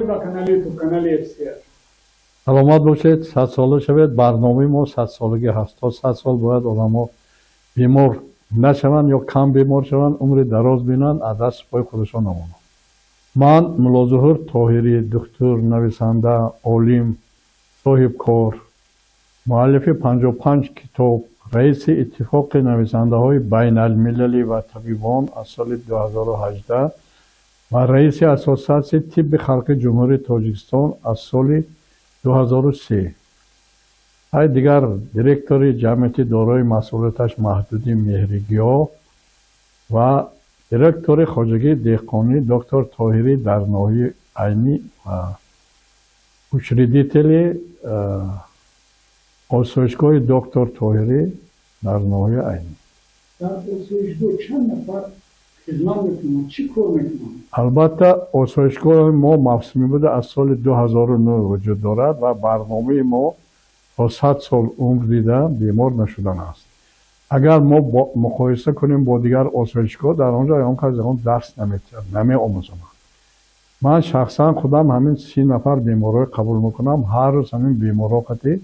با کانال FCR. سلامت باشید. 100 ساله شوید. برنامه ما 100 سالگی هست. تا 100 سال باید آدم‌ها بیمار نشوند یا کم بیمار شوند، عمر دراز بینند، از دست پای خودشان نمانند. من ملا ظهور طاهری، دکتر، نویسنده، عالم، صاحب کار، مؤلف 55 کتاب، رئیس اتفاق نویسنده های بین المللی و طبیبان از سال 2018 و رئیس اساسیاسیون طب خلق جمهوری تاجیکستان از سال 2003. های دیگر دیرکتوری جمعیتی دارای مسئولیتش محدودی مهرگیا و دیرکتور خواجگی دهقانی دکتر طاهری در ناحیه عینی و учредители آسایشگاه دکتر طاهری در ناحیه عینی. در آسایشگاه چند نفر خدمت میکنن؟ چی کار میکنن؟ البته آسایشگاه ما موسمی بوده، از سال 2009 وجود دارد و برنامه ما تا 100 سال عمر دیده بیمار نشدن است. اگر ما مقایسه کنیم با دیگر آسایشگاه، در آنجا هم کسی آن درس نمی‌آموزند. من شخصا خودم همین 30 نفر بیمارای قبول میکنم. هر روز همین بیمارا قطعی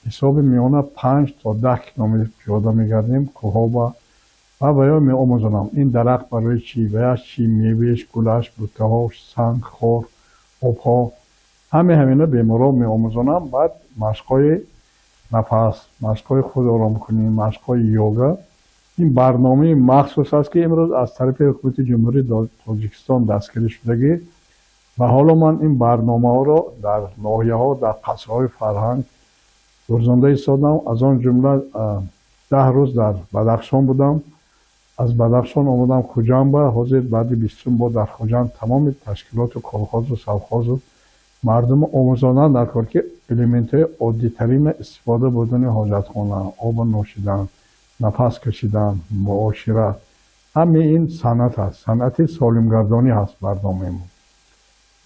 حساب میانه 5 تا 10 کیلومتر پیاده میگردیم کوها و باید می‌آموزم این درخت برای چی، باید چی، میوهش، گلش، بوته‌هاش، سنگ، خار، آبها، همینا بیمارا می‌آموزم. بعد مشقای نفس، مشقای خود آرام کنیم، مشقای یوگا. این برنامه مخصوص است که امروز از طرف حکومت جمهوری تاجیکستان دستگیری شدگی و حالا من این برنامه ها را در ناحیه ها، در قصر های فرهنگ گزارنده ایستادم. از آن جمله 10 روز در بدخشان بودم. از بدخشان آمدم خوجند. حاضر بعد 20 با در خوجند تمام تشکیلات و کالخاز و سوخاز و مردم آموزانه در کار که الیمنت های عادی ترین استفاده بودن حاجتخانه، آب نوشیدن، نفس کشیدن، معاشرت، همه این صنعت هست، صنعت سالمگردانی هست برنامه ما.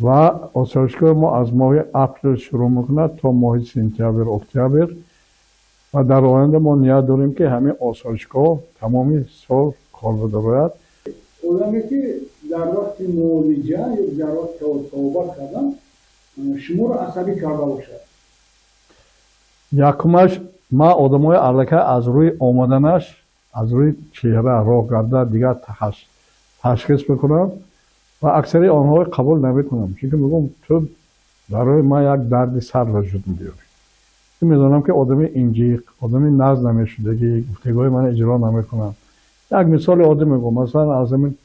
و آسایشگاه ما از ماه اپریل شروع میکنه تا ماه سپتامبر اکتبر و در آینده ما نیت داریم که همه آسایشگاه تمامی سال کار بدارد. آدمی که در وقت معالجه یا در وقت توبه کردن شما رو عصبی کرده باشد، یکمش ما آدمای الکه از روی آمدنش، از روی چهره راه گرده دیگر تشخیص بکنم و اکثری آنها قبول نمیکنم، چون که میگم تو برای ما یک درد سر وجود میاری. میدونم که آدمی اینجیق، آدمی ناز نمیشدگی، گفتگوهای من اجرا نمیکنم. یک مثال عادی میگم، مثلا از این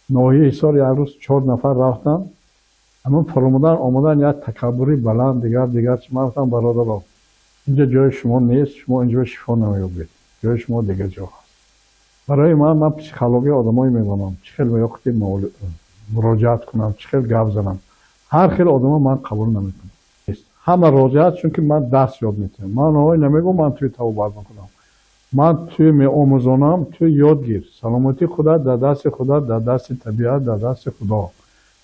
ناحیه حصار یک روز 4 نفر رفتن، اما فرمودن آمدن یک تکبری بلند دیگر من گفتم برادران اینجا جای شما نیست، شما اینجا شفا نمیابید، جای شما دیگه جا هست. برای من پسیکولوژی آدمایی میبینم، چه خیلی وقتی مراجعت کنم، چه خیلی گپ زنم، هر خیلی آدما من قبول نمیکنم. همه راجعت چون که من دست یاد میتونم. من آهای نمیگم من توی توبه میکنم، من توی میآموزانم، توی یادگیر. سلامتی خدا در دست خدا، در دست طبیعت، در دست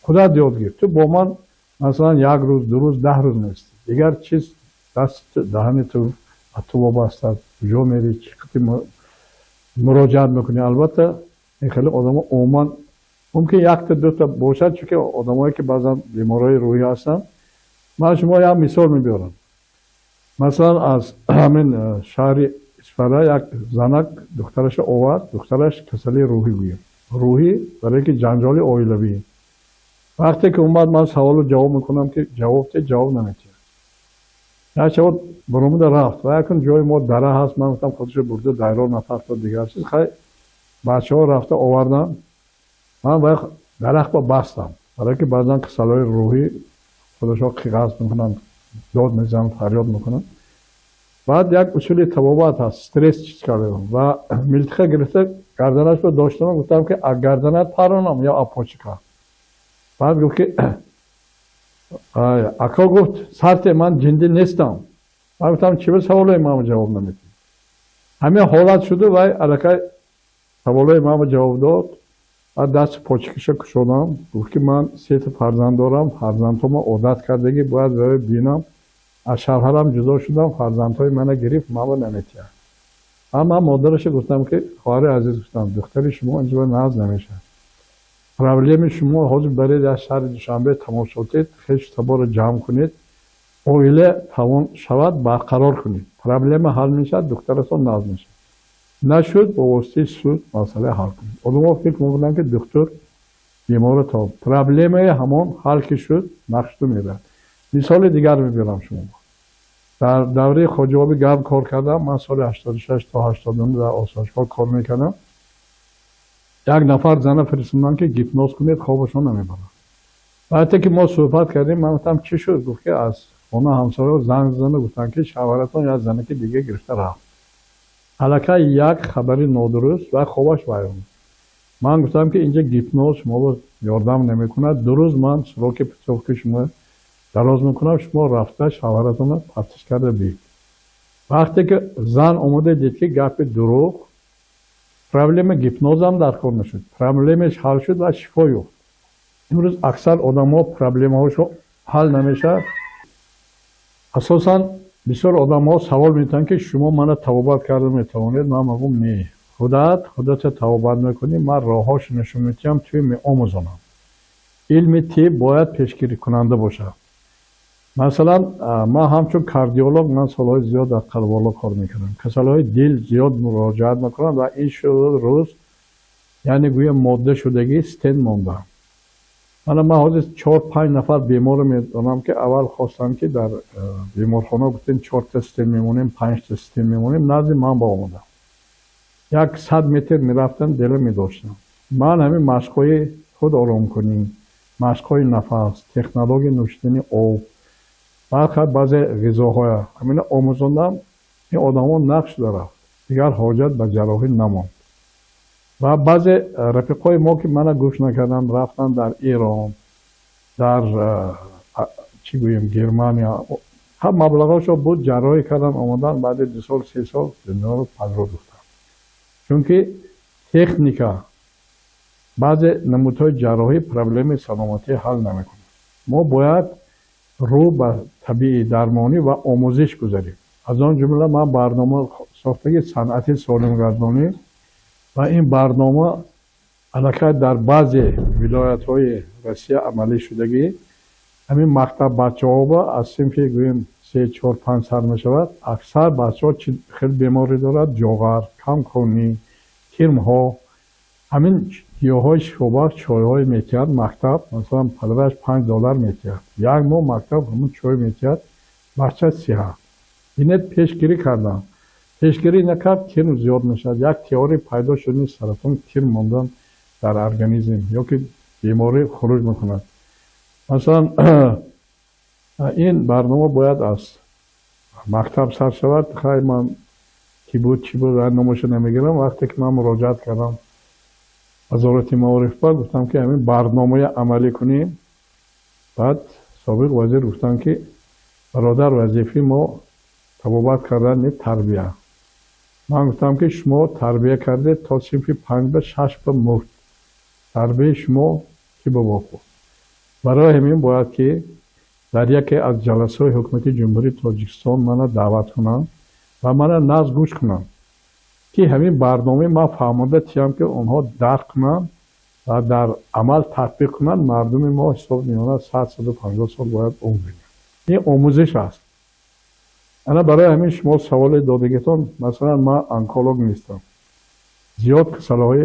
خدا یادگیر. تو با من مثلا 1 روز 2 روز 10 روز نیست، دیگر چیز دست دهن تو وابسته، کجا میری، چقدر مراجعت میکنی. البته این خیلی آدم عموما ممکن 1 تا 2 تا باشد، چون که آدمایی که بعضا بیمارای روحی هستن. من شما یک مثال میبرم. مثلا از همین شهر اسفره یک زنک دخترش آورد، دخترش کسلی روحی بود. روحی برای که جنجال عائلوی. وقتی که اومد من سوالو جواب میکنم که جواب نمیتونه. نه شما برامون رفت و یکن جای ما دره هست، من گفتم خودش برده دایره نفر تا دیگر چیز. خیلی بچه ها رفته آوردن، من باید درخت با بستم برای که بعضا کسلای روحی خودشا قیغاز میکنن، داد میزنن، فریاد میکنن. بعد یک اصول طبابت هست، استرس چیز کرده و ملتخه گرفته گردنش رو داشتم، گفتم که گردنت پرانم یا اپاچیکا. بعد گفت که اکا گفت سرت من جنده نیستم. من گفتم چه به سوالای من جواب نمیدی. همه حالت شده و الکه سوالای من جواب داد. بعد دست پاچیکش کشودم، گفت که من 3 تا فرزند دارم، فرزندهام عادت کردگی باید ببینم. از شوهرم جدا شدم، فرزندهای من گرفت، من نمیتونم. اما مادرش گفتم که خواهر عزیز، گفتم دختر شما اینجا ناز نمیشه. проблеми шумо ҳозир баред аз шаҳри Душанбе тамошотед, хеш-таборро ҷамъ кунед, оила тавон шавад барқарор кунед. Проблема ҳал мешавад, духтаратон назм мешавад. Нашуд, бо воситаи суд масъала ҳал кунед. Одамҳо фикр мекунанд ки духтур беморро таб. Проблемаи ҳамон ҳал ки шуд, нақшту мебарад. мисоли дигар мебарам шумо. дар давраи хоҷаобӣ гарм кор кардам. Ман соли 86 то 89 дар осоишгоҳ кор мекардам. як нафар зана фиристоданд ки гипноз кунед, хобашон намебарад. вақте ки мо суҳбат кардем, ман гуфтам чӣ шуд? Гуфт ки аз хона ҳамсоё занг зада гуфтанд ки шавҳаратон як занаки дига гирифта рафт. аллакай як хабари нодуруст ва хобаш вайрон. ман гуфтам ки инҷа гипноз шуморо ёрдам намекунад. 2 рӯз ман суроки путёвки шумо дароз мекунам, шумо рафта шавҳаратонро тафтиш карда биёед. вақте ки зан омода дид ки гапи дурӯғ, проблема гипнозам дар кор нашуд. Проблемаш ҳал шуд ва шифо ёфт. имрӯз аксар одамҳо проблемаҳошо ҳал намешавад. асосан бисёр одамҳо савол метавонанд ки шумо мана тавобат карда метавонед. ман мегӯям не. худата тавобат мекунӣ. ман роҳҳошо нишон медиҳам, туи меомӯзонам. илми тиб бояд пешгирикунанда бошад. масалан, ман ҳамчун кардиолог ман солҳои зиёд дар қалболо кор мекардам. касалҳои дил зиёд муроҷиат мекунанд ва ин рӯз яъне гӯя модда шудагӣ стен монда. ман ҳозир 4-5 нафар беморро медонам ки аввал хостанд ки дар беморхона гуфтем 4 та стен мемонем, 5 та стен мемонем, назди ман ба омадам. як 100 метр мерафтам, дила медоштам. ман ҳамин машқҳои худ оромкунӣ, машқҳои нафас, технологияи нӯшидани об, бархат баъзе ғизоҳоя ҳамина омӯзондам. ин одамҳо нақш дарафт. дигар ҳоҷат ба ҷарроҳӣ намонд. ва баъзе рафиқои мо ки мана гӯш накарданд, рафтанд дар Ирон, дар чӣ гӯем Германия, ҳам маблағҳошо буд, ҷарроҳӣ кардан, омадан, баъди 2 сол 3 сол дунёро пазро гуфтанд. чунки техника баъзе намудҳои ҷарроҳӣ проблемаи саломатӣ ҳал намекунад. мо бояд рӯ ба табиӣ дармонӣ ва омӯзиш гузарем. аз он ҷумла ман барнома сохтаги санъати солимгардонӣ ва ин барнома аллакай дар баъзе вилоятҳои Россия амалӣ шудагӣ. ҳамин мактаб бачаҳо ба аз синфи гӯем 3-4-5 сар мешавад. аксар бачаҳо чӣ хел беморӣ дорад? ҷоғар, камкунӣ, кирмҳо. ҳамин гиёҳҳои шифобахш чойҳое метиҳад мактаб. масалан падараш $5 метиҳад. як моҳ мактаб ҳамун чой метиҳад. бача сиҳат. инет пешгирӣ кардам. пешгирӣ накард, кирм зиёд мешавад. як теория пайдо шудани саратон кирм мондан дар организм ё ки беморӣ хуруҷ мекунад. масалан ин барнома бояд аз мактаб сар шавад. хай ман ки буд чӣ буд номашо намегирам. вақте ки ман муроҷиат кардам вазорати маориф ба, гуфтам ки ҳамин барномаи амалӣ кунем. баъд собиқ вазир гуфтанд ки бародар вазифаи мо табобат кардани тарбия. ман гуфтам ки шумо тарбия кардед то синфи 5 ба 6 ба мурд. тарбияи шумо ки бобохо. барои ҳамин бояд ки дар яке аз ҷаласаҳои ҳукумати ҷумҳурии Тоҷикистон мана даъват кунанд ва мана нағз гӯш кунанд ки ҳамин барномаи ман фаҳмода тиҳам ки онҳо дарк кунанд ва дар амал татбиқ кунанд. мардуми мо ҳисоб меёнад 100-150 сол бояд умр бинад. ин омӯзиш аст. ана барои ҳамин шумо саволи додагитон, масалан ман онколог нестам. зиёд касалҳои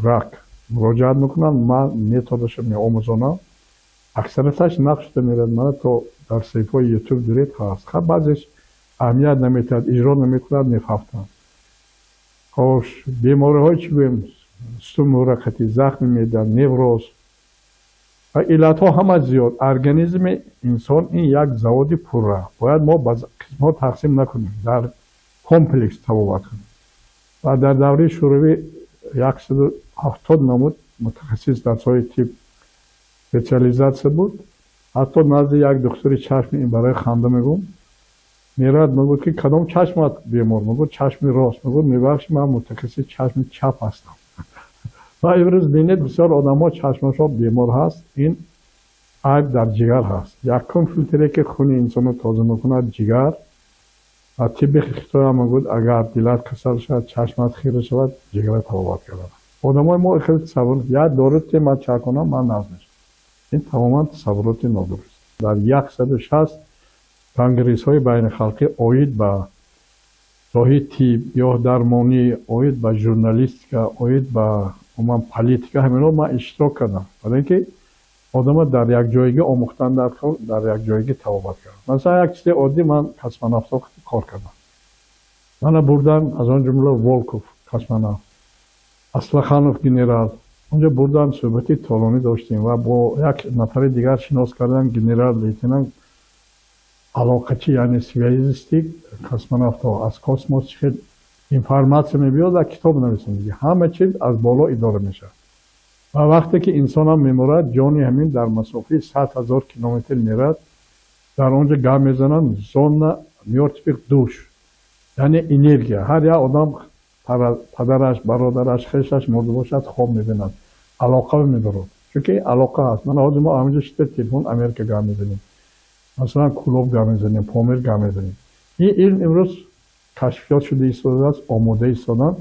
рак муроҷиат мекунанд. ман методаша меомӯзонам. аксарияташ нақш шуда мерад. мана то дар саҳифаҳои ютуб дуред ҳаст. ха баъзеш аҳамият наметиҳад, иҷро намекунад, мефаҳманд. хош бемориҳои чӣ гӯем сумурақатӣ, захми меъда, невроз ва иллатҳо ҳама зиёд. организми инсон ин як заводи пурра. бояд мо ба қисмҳо тақсим накунем, дар комплекс табобат кунем. ва дар давраи шӯравӣ 170 намуд мутахассис дар соҳаи тиб специализатсия буд. ҳатто назди як духтури чашми, ин барои ханда мегӯм, мерад мегӯд ки кадом чашмат бемор? мегӯд чашми рост. мегӯд мебахшӣ, ман мутахассиси чашми чап ҳастам. ва имрӯз бинед бисёр одамҳо чашмашон бемор ҳаст. ин айб дар ҷигар ҳаст. якум филтре ки хуни инсонро тоза мекунад ҷигар. ва тибби хитой ҳам мегӯд агар дилат касал шавад, чашмат хира шавад, ҷигара табобат кардад. آدمای ما خیلی تصور یا دارد که من چه کنم من نازنش این تماما تصورات نادرست در 160 کنگرس های بین خلقی اوید با راهی تیب یا درمانی اوید با ژورنالیستیکا اوید با عموم پالیتیکا همینا من اشتراک کردم برای اینکه آدم در یک جایگاه آموختن در یک جایگاه توابت کرد مثلا یک چیز عادی من کسمونافت کار کردم من بردن از آن جمله ولکوف کسمونافت اسلخانوف گنرال اونجا بردن صحبتی طولانی داشتیم و با یک نفر دیگر شناس کردن گنرال لیتنانت علاقچی یعنی سویزیستیک کسمونافت از کسموس چه اینفورماسیون میبیاد و کتاب نویسن دیگه همه چیز از بالا اداره میشه و وقتی که انسان هم میمورد جانی همین در مسافه 100,000 کیلومتر میرد در اونجا گام میزنن زون میورتیک دوش یعنی انرژی هر یک آدم پدرش برادرش خیشش مرده باشد خواب میبیند علاقه میبرد چون که علاقه هست من آج ما همینجا شده تلفن امریکا گام میزنیم مثلا کلوب گام میزنیم پامیر گام میزنیم این علم امروز کشفیات شده ایستاده است آماده ایستادن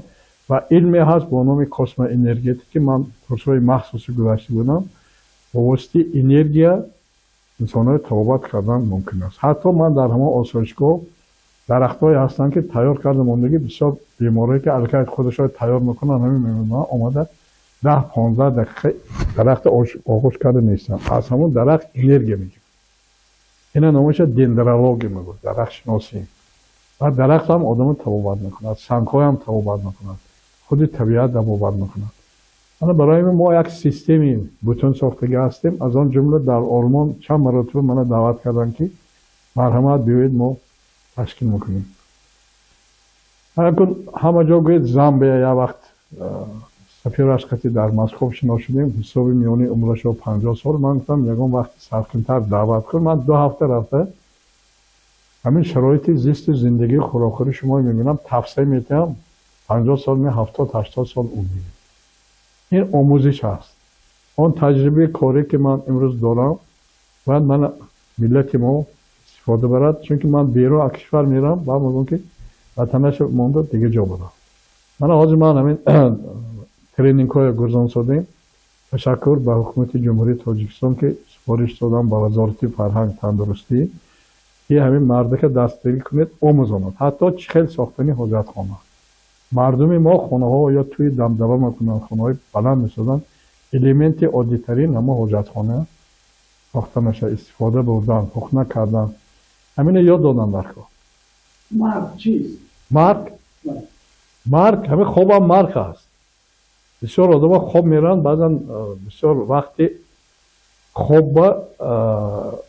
و علمی هست با نام کسم انرژیتیک من کورس‌های مخصوصی گذاشته بودم با واسطه انرژی انسان‌های توابت کردن ممکن است حتی من در همه آسایشگاه درخت‌هایی هستن که تیار کرده ماندگی بسیار بیماری که الکت خودشای تیار میکنن همین میمونن آمده 10-15 دقیقه درخت آغوش کرده نیستن از همون درخت انرژی میگیم اینا نامش دندرولوژی میگه درخت شناسی و درخت هم آدم توابت میکند سنگ‌های هم توابت میکند خود طبیعت توابت میکند انا برای ما یک سیستمی بوتون ساختگی هستیم از آن جمله در آلمان چند مرتبه من دعوت کردن که مرحمت بیایید ما تشکیل میکنیم اگر همه جا گوید زامبیا یا وقت سفیر اشقتی در مسکو شنا شدیم حساب میانی عمرش 50 سال من گفتم یکم وقت سرکنتر دعوت کن من 2 هفته رفته همین شرایط زیست زندگی خوراکوری شما میبینم تفسیر میتونم 50 سال می 70-80 سال عمر این آموزش هست اون تجربه کاری که من امروز دارم باید من ملت ما استفاده برد چون که من بیرون از کشور میرم و میگم که وطنش مونده دیگه جا برم من آج من همین ترینینگ های گرزان سادیم تشکر به حکومت جمهوری تاجیکستان که سفارش دادم با وزارت فرهنگ تندرستی که همین مرده که دستگیری کنید آموزاند حتی چخیل ساختنی حاجت خانه مردم ما خانه ها یا توی دمدمه میکنن خانه های بلند میسازن الیمنت عادی ترین اما حاجت خانه ساخته میشه استفاده بردن حکم کردن همین یاد دادن در کار مرگ چیست؟ مرگ همین خواب هم مرگ هست بسیار آدم خواب میرن بعضا بسیار وقتی خواب با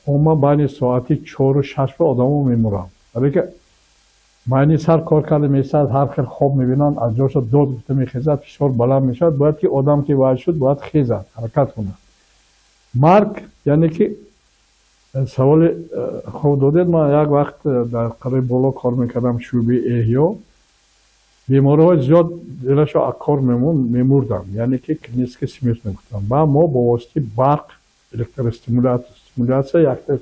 اوما بین ساعتی 4 و 6 آدم ها میمورن برای که معنی سر کار کرده میستد هر خیل خواب میبینن از جاش داد گفته میخیزد فشار بلند میشد باید که آدم که باید شد باید خیزد حرکت کنه مرگ یعنی که سوال خوب دادید من یک وقت در قره بالا کار میکردم شعبه احیا بیماری های زیاد دلش رو کار میموردم یعنی که کلینیسک سمیت میگفتم و ما با واسطه برق الکتروستیمولاسیون یک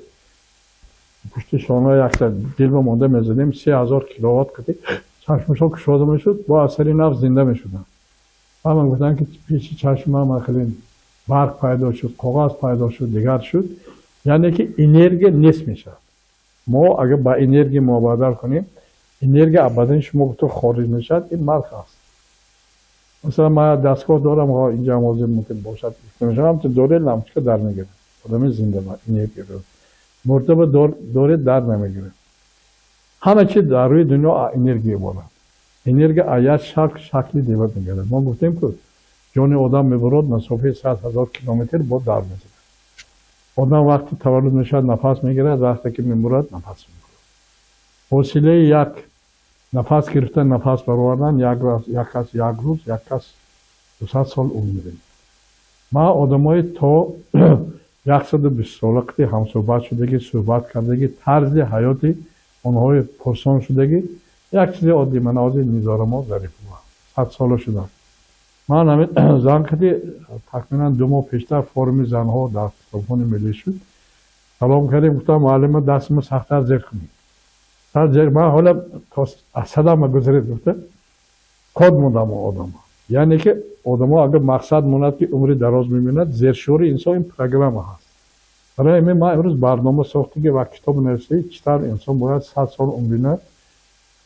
پشت شانه یک دل به مانده میزدیم 3000 کیلووات کتی چشمش ها کشاده میشد با اثر نفس زنده میشدن و من گفتم که پیش چشم من خیلی برق پیدا شد کاغذ پیدا شد دیگر شد یعنی که انرژی نیست میشه ما اگر با انرژی مبادله کنیم انرژی بدن شما تو خارج میشد این مرگ است مثلا ما دستگاه دارم ها اینجا موضوع ممکن باشد میشم تو دوره لامپچه در میگیره آدم زنده ما انرژی رو مرتبه دوره در نمیگیره همه چی در روی دنیا انرژی بالا انرژی آیات شکلی دیوت میگیره ما گفتیم که جان آدم میبرد مسافه 100,000 کیلومتر با در میزنه آدم وقتی تولد میشد نفس میگیره وقتی که میمرد نفس میگیره حاصله یک نفس گرفتن نفس برآوردن یک کس یک روز یک کس 200 سال عمر میبینه ما آدمای تا 120 سال قتی هم صحبت شدگی صحبت کردگی طرز حیاتی اونهای پرسان شدگی یک چیز عادی مناظر نیزار ما ظریف بود 100 سال شدن من همین زن کتی تقریبا 2 ماه پیشتر فورم زنها در تلفن ملی شد سلام کردیم گفتم معلم دستم سخت‌تر زیر کنید سر زیر من حالا تا 100 ما گذرید گفته کد موندم آدم یعنی که آدم ها اگر مقصد ماند که عمری دراز میبیند زیرشوری انسان این پروگرام هست. برای همین ما امروز برنامه ساختی که وقت کتاب نوشته چطور انسان باید 100 سال عمر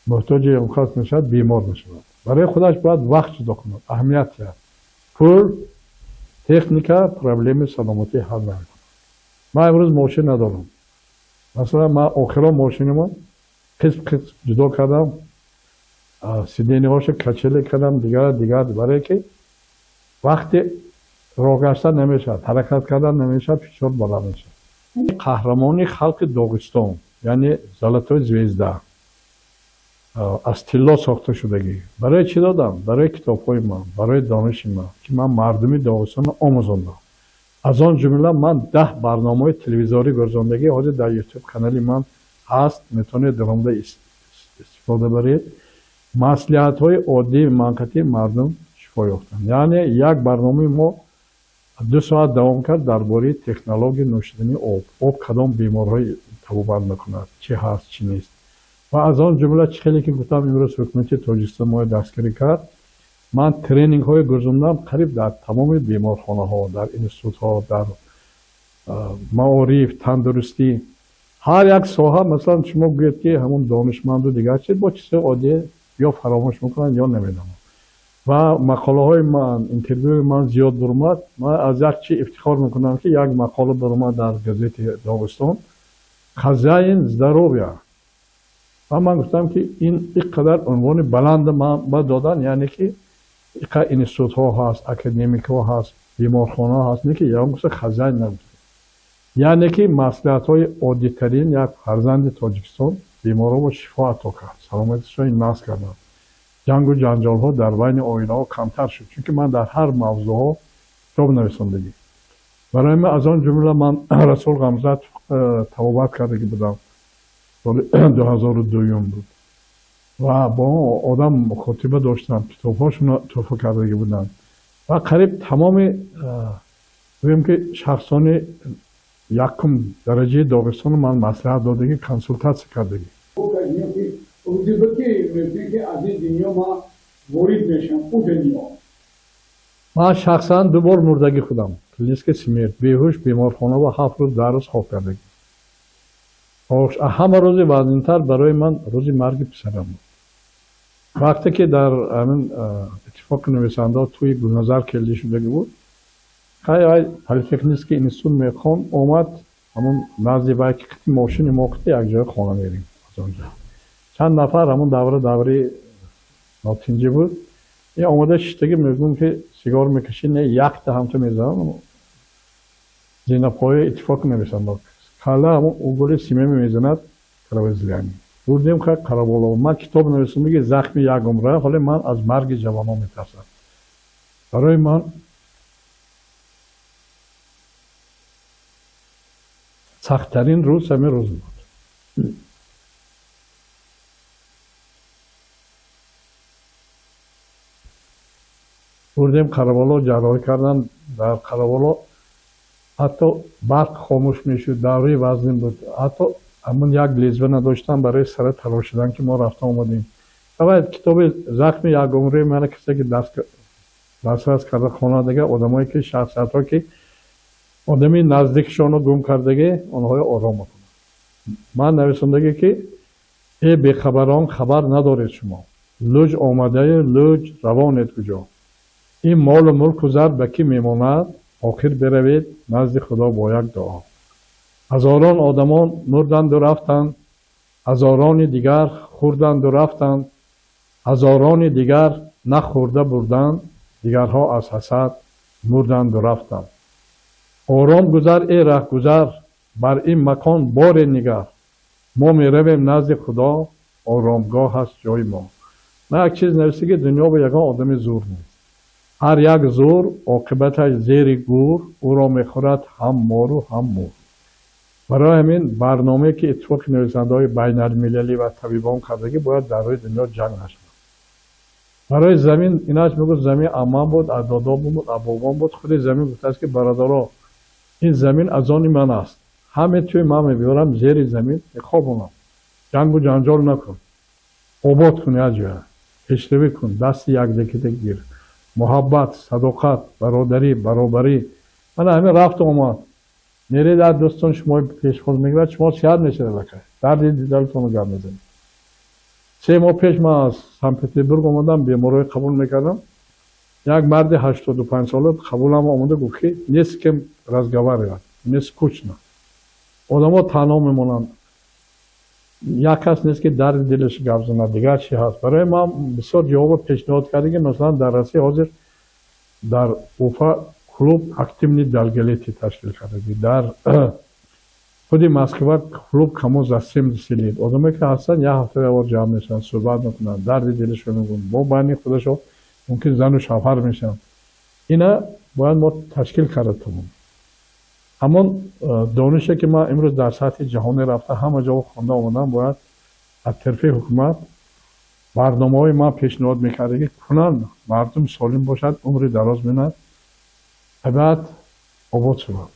محتاج امکانات نشد بیمار نشود. برای خودش باید وقت جدا کند، اهمیت کرد. پول، تکنیکا، پرابلم سلامتی حل نمیکنه. ما امروز ماشین ندارم. مثلا ما آخرا ماشین ما قسم جدا کردم، سیدینی هاش کچله کردم دیگر برای که وقتی راه گشتن نمیشد، حرکت کردن نمیشد، فشار بالا میشد. قهرمانی خلق داغستان یعنی زلاتوی زویزده از طلا ساخته شدگی. برای چی دادم؟ برای کتاب‌های من، برای دانش من که من مردمی داغستان آموزاندم. از آن جمله من 10 برنامه تلویزیونی گذراندگی حاضر در یوتیوب کانال من هست، میتونید درآمد استفاده برید. مصلحت‌های عادی منطقی مردم شفا یافتند. یعنی یک برنامه ما 2 ساعت دوام کرد درباره تکنولوژی نوشیدنی آب کدام بیماری‌های تبابت میکند، چی هست چی نیست. و از آن جمله چیزی که گفتم امروز حکومت تاجیکستان ما دستگیری کرد، من ترینینگ های گذراندم قریب در تمام بیمارخانه ها، در اینستیتوت ها، در معارف، تندرستی، هر یک ساحه. مثلا شما بگید که همون دانشمند و دیگر چیز با چیز عادی یا فراموش میکنن یا نمیدونم. و مقاله های من، اینترویو من زیاد درآمد. من از یک چی افتخار میکنم که یک مقاله درآمد در گزیت داغستان، خزاین здоровья. و من گفتم که این اینقدر عنوان بلند ما دادن، یعنی که اینقدر اینستیتوت ها هست، اکادمیک ها هست، بیمارخانه هست، نه که یا گفت خزاین نگفت. یعنی که مصلحت های عادی ترین یک فرزند تاجیکستان بیمارا با شفا عطا کرد، سلامتیشون نصب کردن. جنگ و جنجال ها در بین عائله ها کمتر شد، چون که من در هر موضوع ها کتاب نویسندگی. برای من از آن جمله من رسول غمزه تبابت کرده بودم، سال 2002 بود و با آدم مخاطبه داشتم، کتاب هاشون توفیق کرده بودن و قریب تمام بگیم که شخصان یکم درجه داغستان من مصلحت دادگی، کنسولتاسی کردگی. من شخصا 2 بار مردگی خودم، کلینیک سمیرت، بیهوش، بیمارخانه و 7 روز در روز خواب کردگی. همه روزی وزن‌تر برای من روزی مرگ پسرم بود. وقتی که در همین اتفاق نویسنده توی گلنظر کلیدی شدگی بود، خیلی پلیتکنیک اینستیتوت میخوان اومد همون نزدی باید که ماشین موقتی یک جای خانه میریم. از اونجا چند نفر همون دوره ناتینجی بود، یه آمده ششتگی میگم که سیگار میکشی، نه یک تا هم تو میزنم زینه پای اتفاق نویسنده کالا همون اوگولی سیمه میزند کراوزلیانی. بردیم که قرابالا من کتاب نویسندگی زخمی یک عمره، حالا من از مرگ جوانان میترسم. برای من سخت‌ترین روز همین روز بود. بردیم قرابالا جراحی کردن. در قرابالا حتی برق خاموش میشد، دوره وزن بود، حتی همون یک لیزوه نداشتن برای سر تراشیدن که ما رفتم اومدیم. باید کتاب زخم یک عمره من کسی که دسترس کرده خانه دیگه، آدمایی که شخصیت ها که آدمی نزدیکشان رو گم کردگی آنها آرام کنه. من نویسندگی که ای بیخبران خبر ندارید شما، لوج آمده لوج روانید کجا، این مال و ملک و زر به کی میماند، آخر بروید نزد خدا با یک دعا. هزاران آدمان مردند و رفتند، هزاران دیگر خوردند و رفتند، هزاران دیگر نخورده بردند، دیگرها از حسد مردند و رفتند. آرام گذر ای ره گذر، بر این مکان بار نگر، ما می رویم نزد خدا، آرامگاه هست جای ما. من یک چیز نوشته که دنیا به یگان آدم زور نیست. هر یک زور عاقبتش زیر گور، او را میخورد هم مار و هم مور. برای همین برنامه که اتفاق نویسنده های بین المللی و طبیبان کردگی باید در روی دنیا جنگ نشد. برای زمین ایناش میگه زمین عمم بود، اجدادام بود، ابوام بود. خود زمین گفته است که برادرها این زمین از آن من است، همه توی من میبرم زیر زمین میخوابونم، جنگ و جنجال نکن، آباد کن، یه جای پیشروی کن، دست یک دیگه گیر. محبت، صداقت، برادری، برابری. من همه رفت و آمد. میری در دوستان شما پیش خود میگیرد، شما شاید میشه بکر. درد دلتون رو گرم میزنید. 3 ماه پیش من از سن پترزبورگ آمدم، بیماری قبول میکردم. یک مرد 85 ساله قبولم آمده گفت که نیست که разговаривать, не скучно. آدم‌ها تنها میمونن. یک کس نیست که درد دلش گپ زنه، دیگر چی هست. برای ما بسیار جواب پیشنهاد کرده که مثلا در روسیه حاضر در اوفا کلوب اکتیوی دلگلیتی تشکیل کرده. در خود مسکو کلوب کمو за 70 лет. آدمایی که هستن یک هفته اول جمع میشن، صحبت میکنن، درد دلشون میگن. با بانی خودشو ممکن زن و شوهر میشن. اینا باید ما تشکیل کرده تمام. همون دانشی که ما امروز در سطح جهانی رفته همه جا خونده آمدن، باید از طرف حکومت برنامه‌های ما پیشنهاد میکرده که کنن مردم سالم باشد، عمر دراز بینند، بعد آباد شود.